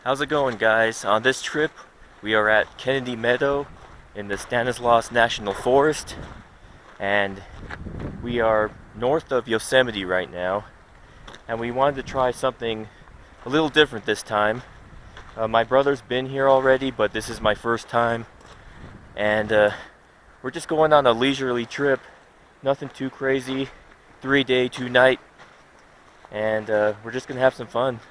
How's it going, guys? On this trip we are at Kennedy Meadows in the Stanislaus National Forest, and we are north of Yosemite right now, and we wanted to try something a little different this time. My brother's been here already, but this is my first time, and we're just going on a leisurely trip. Nothing too crazy. 3-day, 2-night, and we're just gonna have some fun.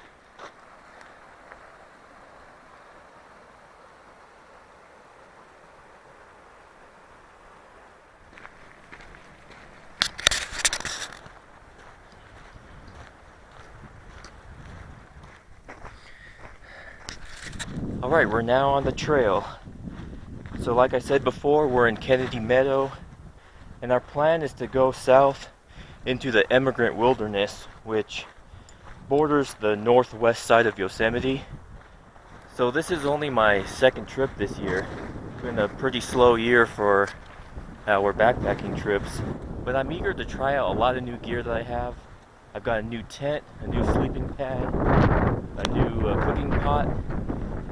Alright, we're now on the trail. So like I said before, we're in Kennedy Meadows, and our plan is to go south into the Emigrant Wilderness, which borders the northwest side of Yosemite. So this is only my second trip this year. It's been a pretty slow year for our backpacking trips, but I'm eager to try out a lot of new gear that I have. I've got a new tent, a new sleeping pad, a new cooking pot,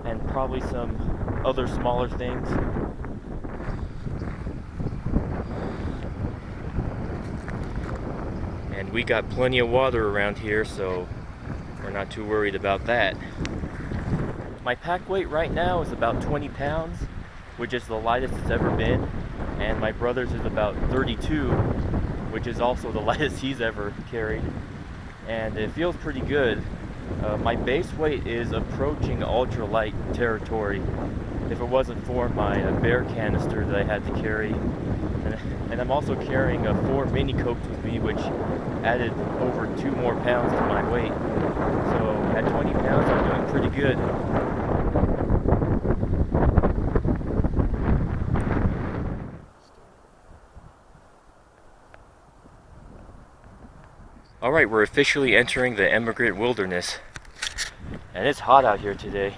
and probably some other smaller things. And we got plenty of water around here, so we're not too worried about that. My pack weight right now is about 20 pounds, which is the lightest it's ever been, and my brother's is about 32, which is also the lightest he's ever carried, and it feels pretty good. My base weight is approaching ultralight territory if it wasn't for my bear canister that I had to carry. And I'm also carrying 4 mini cokes with me, which added over 2 more pounds to my weight. So at 20 pounds, I'm doing pretty good. Alright, we're officially entering the Emigrant Wilderness. And it's hot out here today.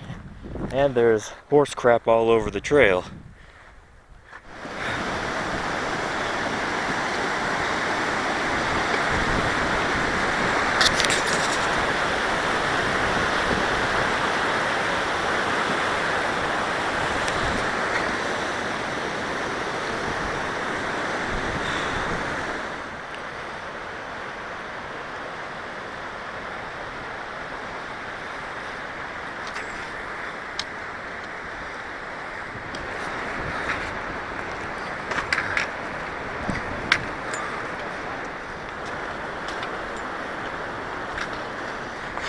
And there's horse crap all over the trail.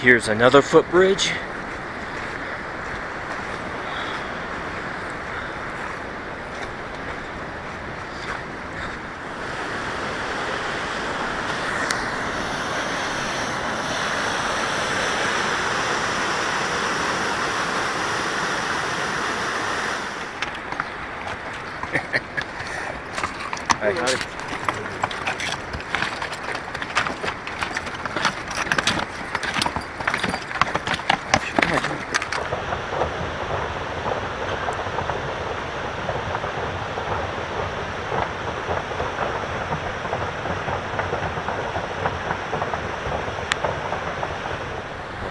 Here's another footbridge. I got it.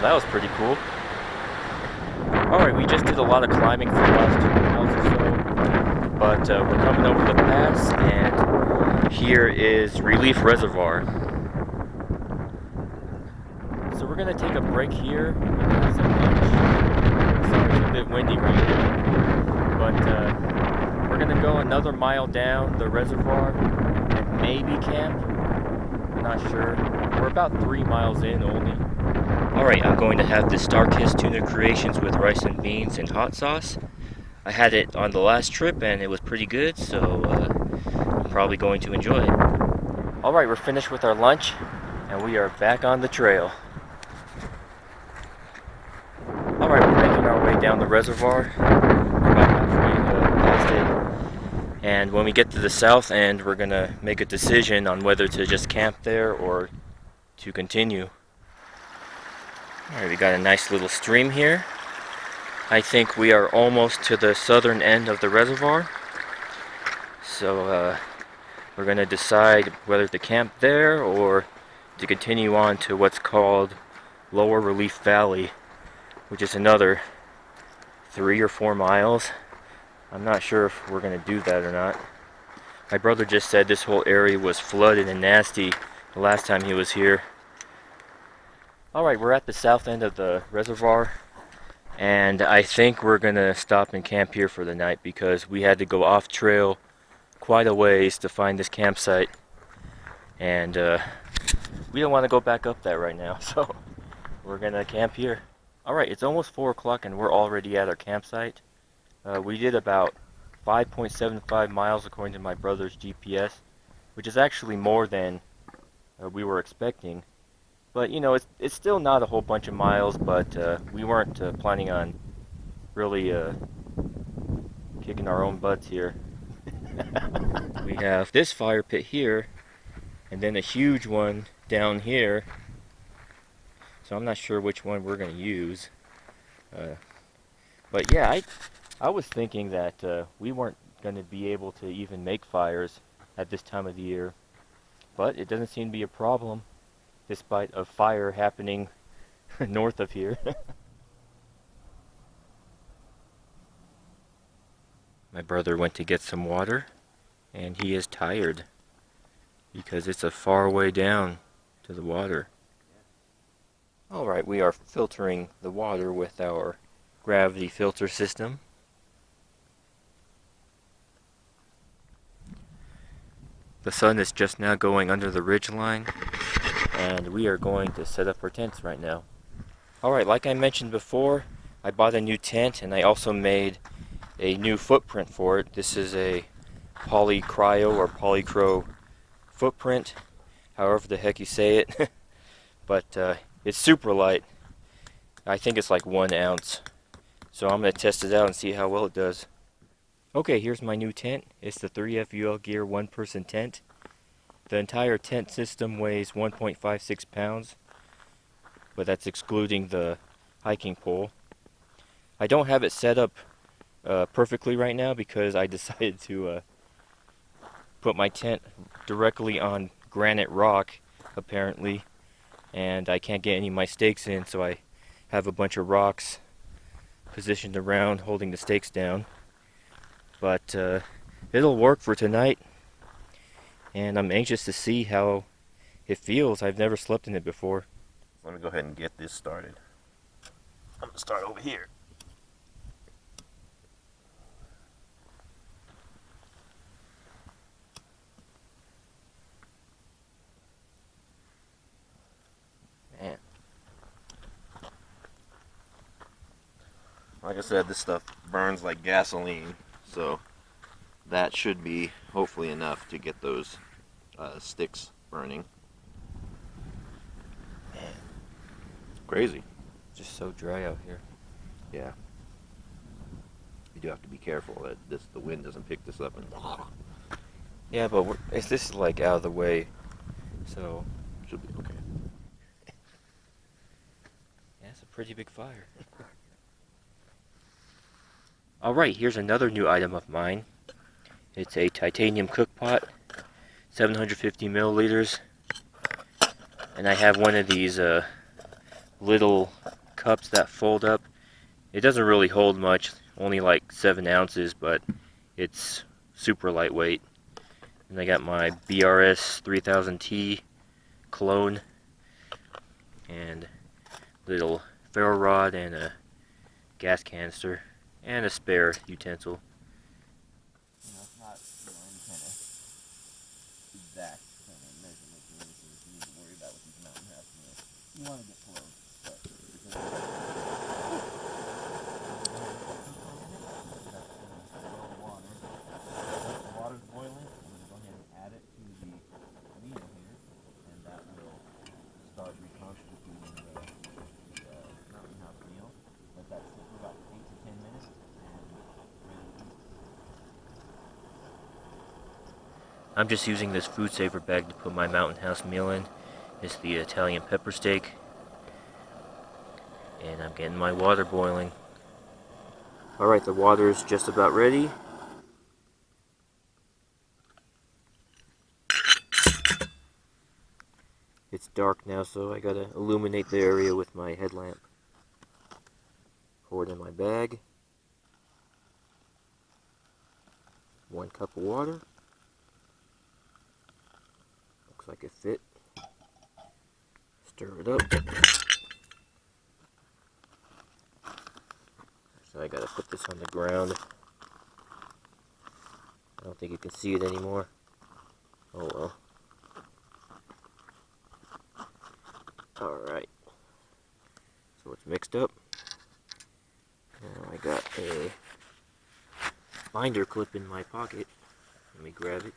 That was pretty cool. Alright, we just did a lot of climbing for the last 2 miles or so, but we're coming over the pass, and here is Relief Reservoir. So we're going to take a break here and have some lunch. Sorry, it's a bit windy right now, but we're going to go another mile down the reservoir and maybe camp. I'm not sure. We're about 3 miles in only. Alright, I'm going to have the Star-Kissed tuna creations with rice and beans and hot sauce. I had it on the last trip and it was pretty good, so I'm probably going to enjoy it. Alright, we're finished with our lunch and we are back on the trail. Alright, we're making our way down the reservoir. We're about halfway past it. And when we get to the south end, we're going to make a decision on whether to just camp there or to continue. Alright, we got a nice little stream here. I think we are almost to the southern end of the reservoir. So we're going to decide whether to camp there or to continue on to what's called Lower Relief Valley, which is another 3 or 4 miles. I'm not sure if we're going to do that or not. My brother just said this whole area was flooded and nasty the last time he was here. Alright, we're at the south end of the reservoir, and I think we're going to stop and camp here for the night because we had to go off trail quite a ways to find this campsite, and we don't want to go back up that right now, so we're going to camp here. Alright, it's almost 4 o'clock and we're already at our campsite. We did about 5.75 miles according to my brother's GPS, which is actually more than we were expecting. But you know, it's still not a whole bunch of miles, but we weren't planning on really kicking our own butts here. We have this fire pit here, and then a huge one down here. So I'm not sure which one we're going to use. But yeah, I was thinking that we weren't going to be able to even make fires at this time of the year. But it doesn't seem to be a problem, despite a fire happening north of here. My brother went to get some water, and he is tired because it's a far way down to the water. Alright, we are filtering the water with our gravity filter system. The sun is just now going under the ridge line, and we are going to set up our tents right now. Alright, like I mentioned before, I bought a new tent and I also made a new footprint for it. This is a polycryo or polycro footprint, however the heck you say it. But it's super light. I think it's like 1 ounce. So I'm going to test it out and see how well it does. Okay, here's my new tent. It's the 3FUL Gear 1-person tent. The entire tent system weighs 1.56 pounds, but that's excluding the hiking pole. I don't have it set up perfectly right now because I decided to put my tent directly on granite rock, apparently, and I can't get any of my stakes in, so I have a bunch of rocks positioned around holding the stakes down. But it'll work for tonight, and I'm anxious to see how it feels. I've never slept in it before. Let me go ahead and get this started. I'm gonna start over here. Man. Like I said, this stuff burns like gasoline, so that should be hopefully enough to get those sticks burning. Man, it's crazy. It's just so dry out here. Yeah. You do have to be careful that the wind doesn't pick this up and. Yeah, but this is like out of the way, so Should be okay. yeah, it's a pretty big fire. Alright, here's another new item of mine. It's a titanium cook pot, 750 milliliters, and I have one of these little cups that fold up. It doesn't really hold much, only like 7 ounces, but it's super lightweight. And I got my BRS 3000T cologne, and little ferro rod, and a gas canister, and a spare utensil. You know, it's not any kind of exact kind of measurement or anything you need to worry about with these mountain house meals. You want to get close, but the water's boiling, I'm going to go ahead and add it to the meal here, and that will start reconstituting the mountain house meal. Let that sit for about 8 to 10 minutes. I'm just using this food saver bag to put my mountain house meal in. It's the Italian pepper steak. And I'm getting my water boiling. Alright, the water is just about ready. It's dark now, so I gotta illuminate the area with my headlamp. Pour it in my bag. 1 cup of water. Looks like it fit. Stir it up. So I gotta put this on the ground. I don't think you can see it anymore. Oh well. Alright. So it's mixed up. Now I got a binder clip in my pocket. Let me grab it.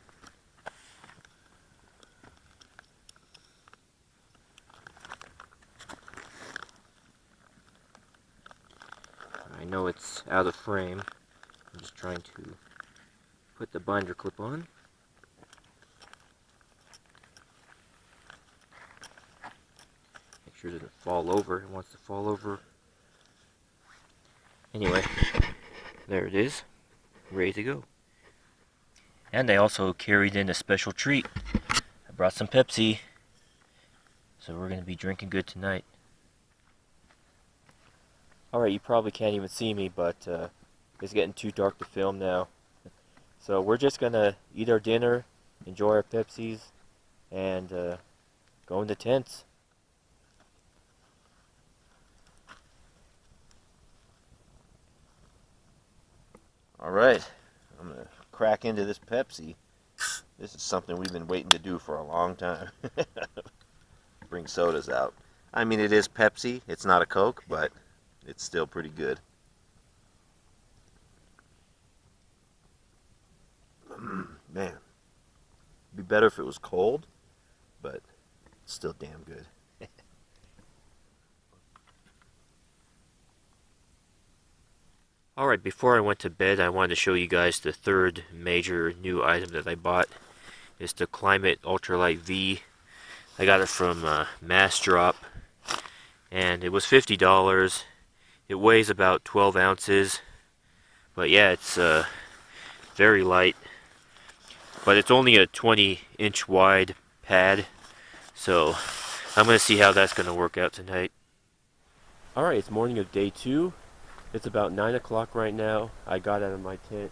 I know it's out of frame. I'm just trying to put the binder clip on. Make sure it doesn't fall over. It wants to fall over. Anyway, there it is. Ready to go. And I also carried in a special treat. I brought some Pepsi. So we're going to be drinking good tonight. Alright, you probably can't even see me, but it's getting too dark to film now. So we're just going to eat our dinner, enjoy our Pepsis, and go in the tents. Alright, I'm going to crack into this Pepsi. This is something we've been waiting to do for a long time. Bring sodas out. I mean, it is Pepsi. It's not a Coke, but it's still pretty good. Man, it'd be better if it was cold, but it's still damn good. Alright, before I went to bed, I wanted to show you guys the third major new item that I bought. It's the Climate Ultralight V. I got it from Mass Drop, and it was $50. It weighs about 12 ounces, but yeah, it's very light. But it's only a 20-inch wide pad, so I'm going to see how that's going to work out tonight. Alright, it's morning of day 2. It's about 9 o'clock right now. I got out of my tent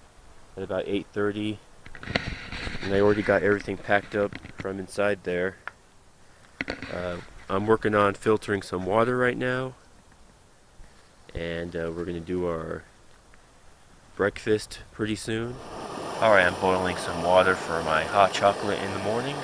at about 8:30, and I already got everything packed up from inside there. I'm working on filtering some water right now, and we're going to do our breakfast pretty soon. Alright, I'm boiling some water for my hot chocolate in the morning.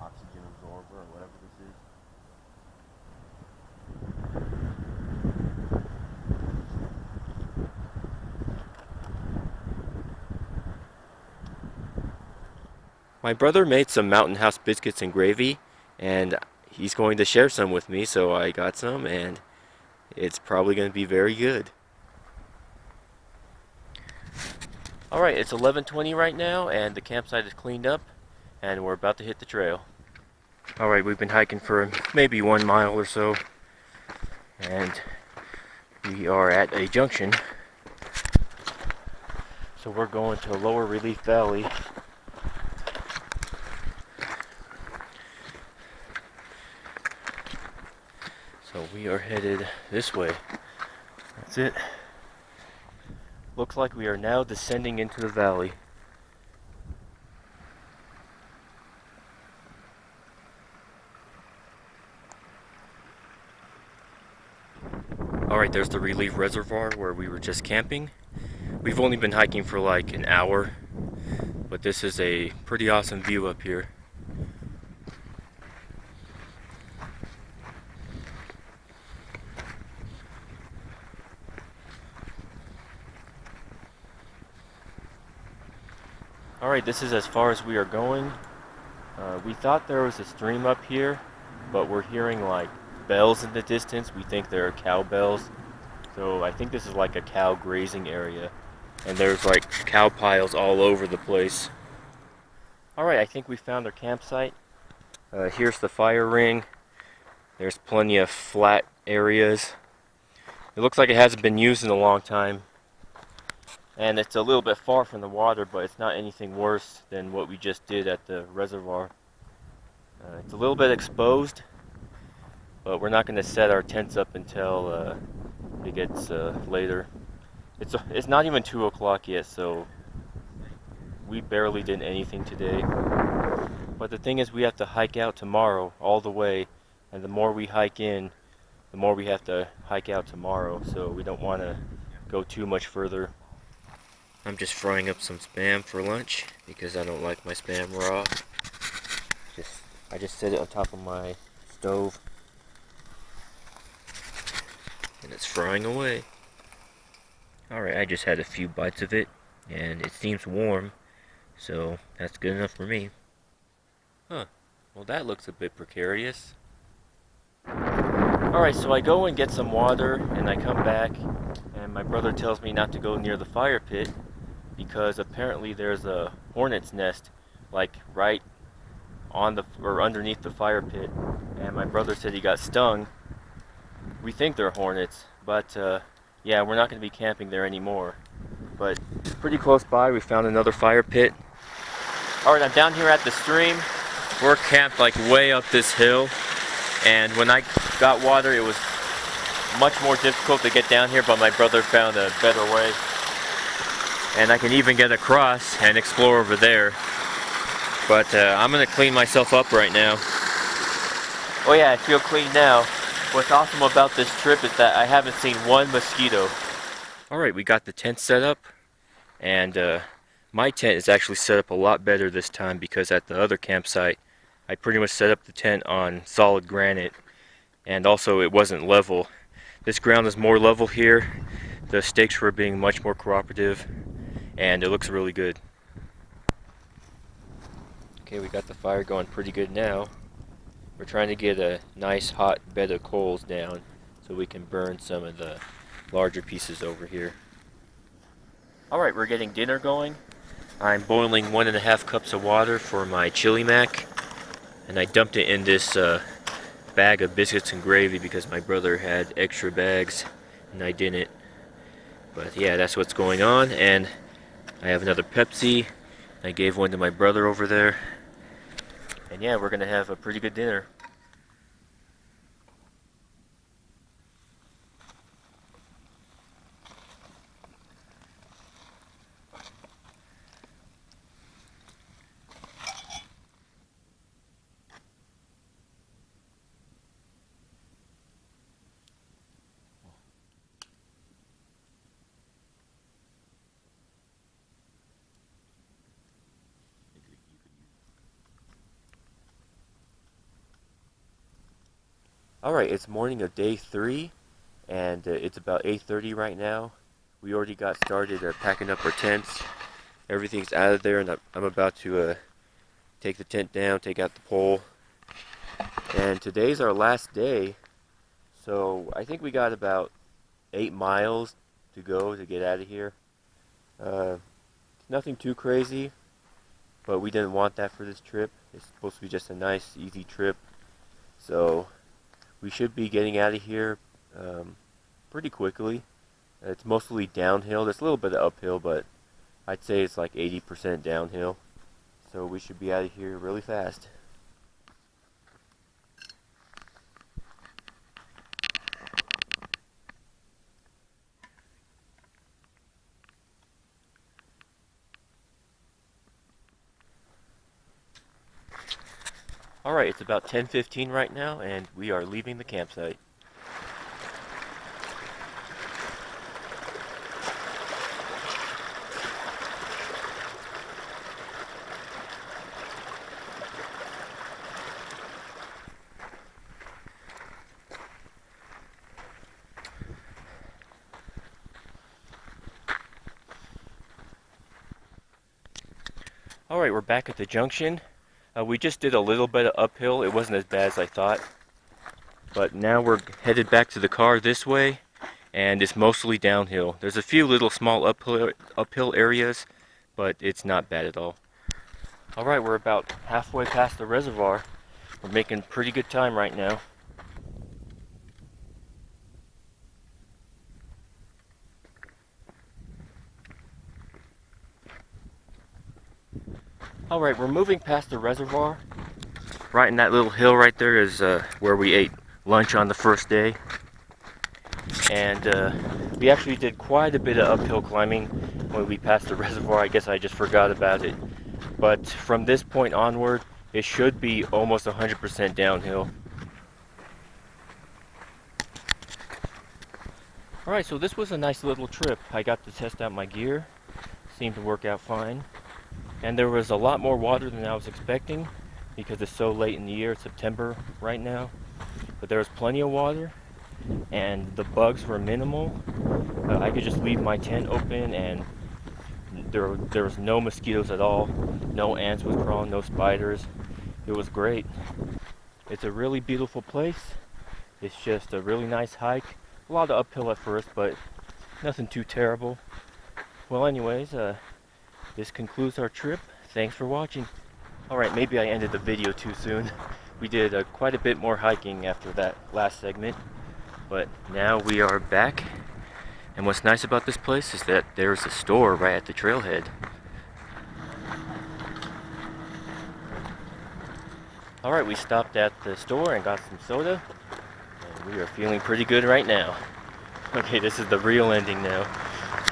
Oxygen absorber or whatever this is. My brother made some Mountain House biscuits and gravy, and he's going to share some with me, so I got some, and it's probably going to be very good. Alright, it's 11:20 right now, and the campsite is cleaned up, and we're about to hit the trail. Alright, we've been hiking for maybe 1 mile or so, and we are at a junction. So we're going to Lower Relief Valley. So we are headed this way. That's it. Looks like we are now descending into the valley. Alright, there's the Relief Reservoir where we were just camping. We've only been hiking for like an hour, but this is a pretty awesome view up here. Alright, this is as far as we are going. We thought there was a stream up here, but we're hearing like bells in the distance. We think they're cow bells. So I think this is like a cow grazing area. And there's like cow piles all over the place. Alright, I think we found our campsite. Here's the fire ring. There's plenty of flat areas. It looks like it hasn't been used in a long time. And it's a little bit far from the water, but it's not anything worse than what we just did at the reservoir. It's a little bit exposed, but we're not going to set our tents up until it gets later. It's not even 2 o'clock yet, so we barely did anything today. But the thing is, we have to hike out tomorrow all the way, and the more we hike in, the more we have to hike out tomorrow, so we don't want to go too much further. I'm just frying up some Spam for lunch because I don't like my Spam raw. I just set it on top of my stove and it's frying away. Alright, I just had a few bites of it and it seems warm, so that's good enough for me. Huh, well that looks a bit precarious. Alright, so I go and get some water and I come back and my brother tells me not to go near the fire pit because apparently there's a hornet's nest like right on the or underneath the fire pit, and my brother said he got stung. We think they're hornets, but yeah, we're not going to be camping there anymore. But pretty close by we found another fire pit. Alright, I'm down here at the stream. We're camped like way up this hill, and when I got water it was much more difficult to get down here, but my brother found a better way. And I can even get across and explore over there. But I'm going to clean myself up right now. Oh yeah, I feel clean now. What's awesome about this trip is that I haven't seen one mosquito. Alright, we got the tent set up. And my tent is actually set up a lot better this time because at the other campsite, I pretty much set up the tent on solid granite. And also it wasn't level. This ground is more level here. The stakes were being much more cooperative. And it looks really good. Okay, we got the fire going pretty good now. We're trying to get a nice hot bed of coals down so we can burn some of the larger pieces over here. Alright, we're getting dinner going. I'm boiling 1.5 cups of water for my chili mac. And I dumped it in this bag of biscuits and gravy because my brother had extra bags and I didn't. But yeah, that's what's going on. And I have another Pepsi. I gave one to my brother over there. And yeah, we're gonna have a pretty good dinner. Alright, it's morning of day 3, and it's about 8:30 right now. We already got started packing up our tents. Everything's out of there, and I'm about to take the tent down, take out the pole. And today's our last day, so I think we got about 8 miles to go to get out of here. Nothing too crazy, but we didn't want that for this trip. It's supposed to be just a nice, easy trip. So we should be getting out of here pretty quickly. It's mostly downhill. There's a little bit of uphill, but I'd say it's like 80% downhill. So we should be out of here really fast. Alright, it's about 10:15 right now, and we are leaving the campsite. Alright, we're back at the junction. We just did a little bit of uphill. It wasn't as bad as I thought. But now we're headed back to the car this way, and it's mostly downhill. There's a few little small uphill areas, but it's not bad at all. Alright, we're about halfway past the reservoir. We're making pretty good time right now. Alright, we're moving past the reservoir. Right in that little hill right there is where we ate lunch on the first day. And we actually did quite a bit of uphill climbing when we passed the reservoir. I guess I just forgot about it. But from this point onward, it should be almost 100% downhill. Alright, so this was a nice little trip. I got to test out my gear. Seemed to work out fine. And there was a lot more water than I was expecting because it's so late in the year. It's September right now. But there was plenty of water and the bugs were minimal. I could just leave my tent open and there was no mosquitoes at all. No ants was crawling, no spiders. It was great. It's a really beautiful place. It's just a really nice hike. A lot of uphill at first, but nothing too terrible. Well, anyways, this concludes our trip. Thanks for watching. Alright, maybe I ended the video too soon. We did quite a bit more hiking after that last segment. But now we are back. And what's nice about this place is that there's a store right at the trailhead. Alright, we stopped at the store and got some soda. And we are feeling pretty good right now. Okay, this is the real ending now.